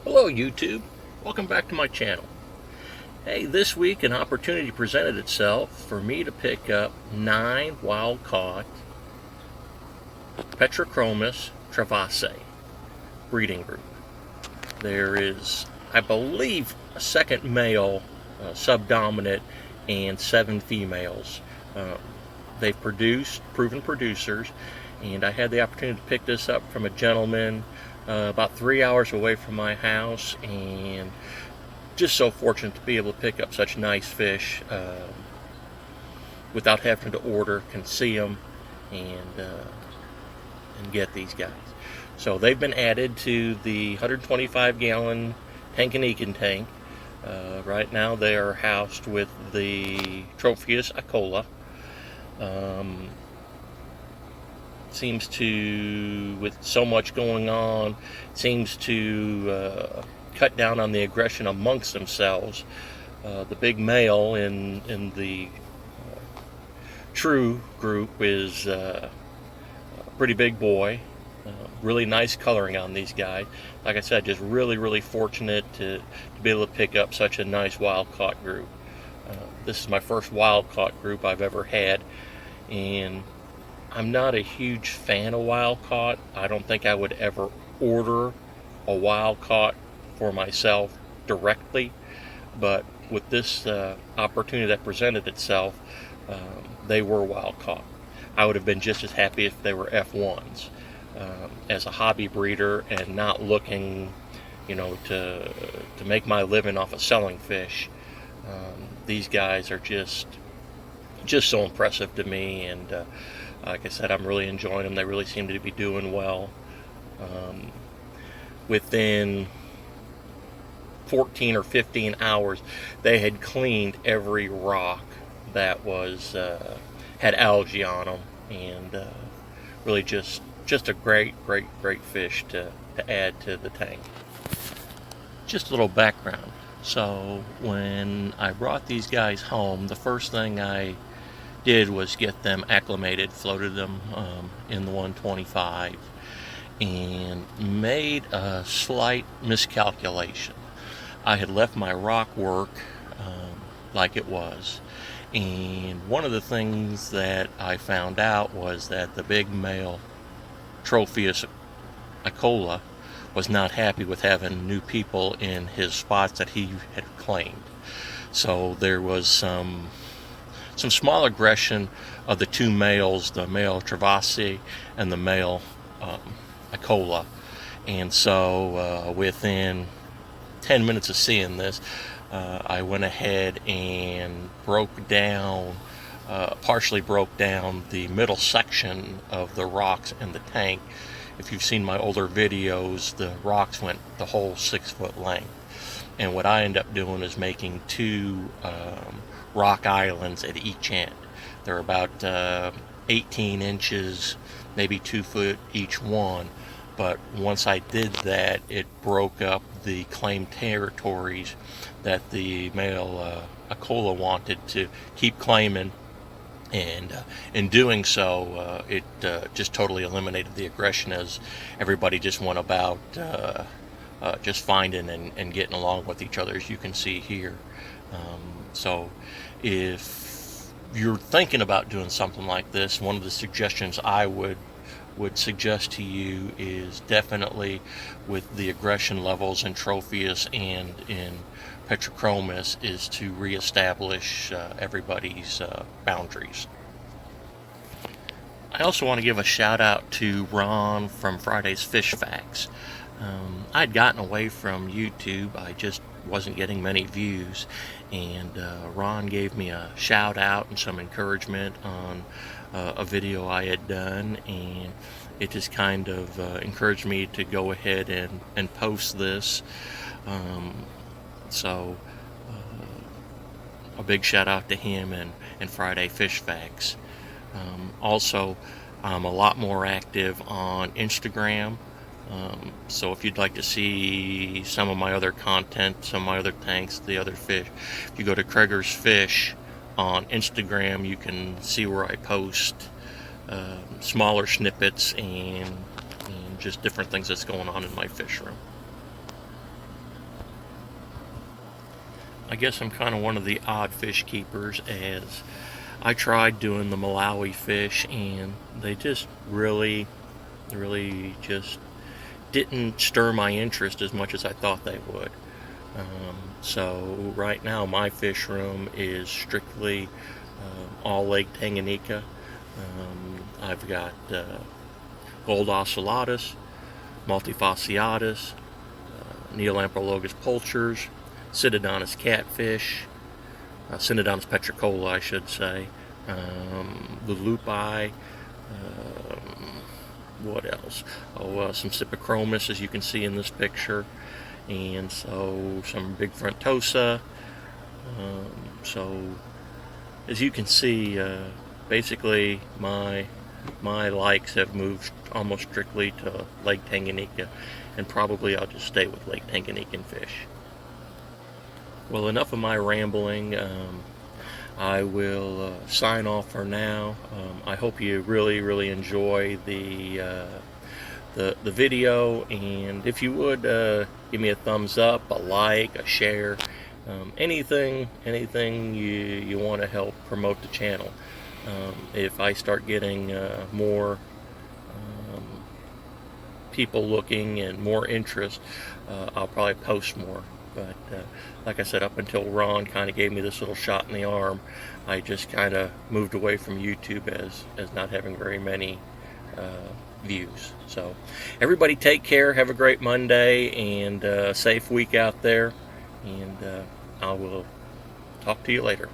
Hello YouTube, welcome back to my channel. Hey, this week an opportunity presented itself for me to pick up 9 wild-caught Petrochromis Trewavasae breeding group. There is, I believe, a second male subdominant and 7 females. They've produced, proven producers, and I had the opportunity to pick this up from a gentleman about 3 hours away from my house, and just so fortunate to be able to pick up such nice fish without having to order. Can see them and get these guys. So they've been added to the 125-gallon Tank tank. Right now they are housed with the Tropheus Ikola. Seems to, with so much going on, seems to cut down on the aggression amongst themselves. The big male in the True group is a pretty big boy. Really nice coloring on these guys. Like I said, just really fortunate to be able to pick up such a nice wild-caught group. This is my first wild-caught group I've ever had, and I'm not a huge fan of wild-caught. I don't think I would ever order a wild-caught for myself directly, but with this opportunity that presented itself, they were wild-caught. I would have been just as happy if they were F1s. As a hobby breeder and not looking, to make my living off of selling fish, these guys are just so impressive to me, and like I said, I'm really enjoying them. They really seem to be doing well. Within 14 or 15 hours, they had cleaned every rock that was had algae on them, and really just a great fish to add to the tank. Just a little background. So when I brought these guys home, the first thing I did was get them acclimated, floated them in the 125, and made a slight miscalculation. I had left my rock work like it was, and one of the things that I found out was that the big male Tropheus Ikola was not happy with having new people in his spots that he had claimed. So there was some small aggression of the two males, the male Trewavasae and the male Ikola. And so within 10 minutes of seeing this, I went ahead and partially broke down the middle section of the rocks in the tank. If you've seen my older videos, the rocks went the whole 6-foot length. And what I end up doing is making 2 rock islands at each end. They're about 18 inches, maybe 2 foot each one. But once I did that, it broke up the claimed territories that the male Ikola wanted to keep claiming, and in doing so, it just totally eliminated the aggression, as everybody just went about just finding and getting along with each other, as you can see here. So if you're thinking about doing something like this, one of the suggestions I would suggest to you is definitely, with the aggression levels in Tropheus and in Petrochromis, is to reestablish everybody's boundaries. I also want to give a shout out to Ron from Friday's Fish Facts. I'd gotten away from YouTube. I just wasn't getting many views, and Ron gave me a shout out and some encouragement on a video I had done, and it just kind of encouraged me to go ahead and post this. So a big shout out to him and Friday Fish Facts. Also, I'm a lot more active on Instagram. So if you'd like to see some of my other content, some of my other tanks, the other fish, if you go to Krager's Fish on Instagram, you can see where I post smaller snippets and just different things that's going on in my fish room. I guess I'm kind of one of the odd fish keepers, as I tried doing the Malawi fish and they just really just didn't stir my interest as much as I thought they would. So right now my fish room is strictly all Lake Tanganyika. I've got gold ocellatus, multifasciatus, Neolamprologus pulchers, Cynodontis catfish, Cynodontis petrocola, I should say, the lupi, what else? Some Petrochromis, as you can see in this picture, and so some big frontosa. So as you can see, basically my likes have moved almost strictly to Lake Tanganyika, and probably I'll just stay with Lake Tanganyikan fish. Well, enough of my rambling. I will sign off for now. I hope you really enjoy the video, and if you would give me a thumbs up, a like, a share, anything you want to help promote the channel. If I start getting more people looking and more interest, I'll probably post more. But like I said, up until Ron kind of gave me this little shot in the arm, I just kind of moved away from YouTube as not having very many views. So everybody take care, have a great Monday, and a safe week out there, and I will talk to you later.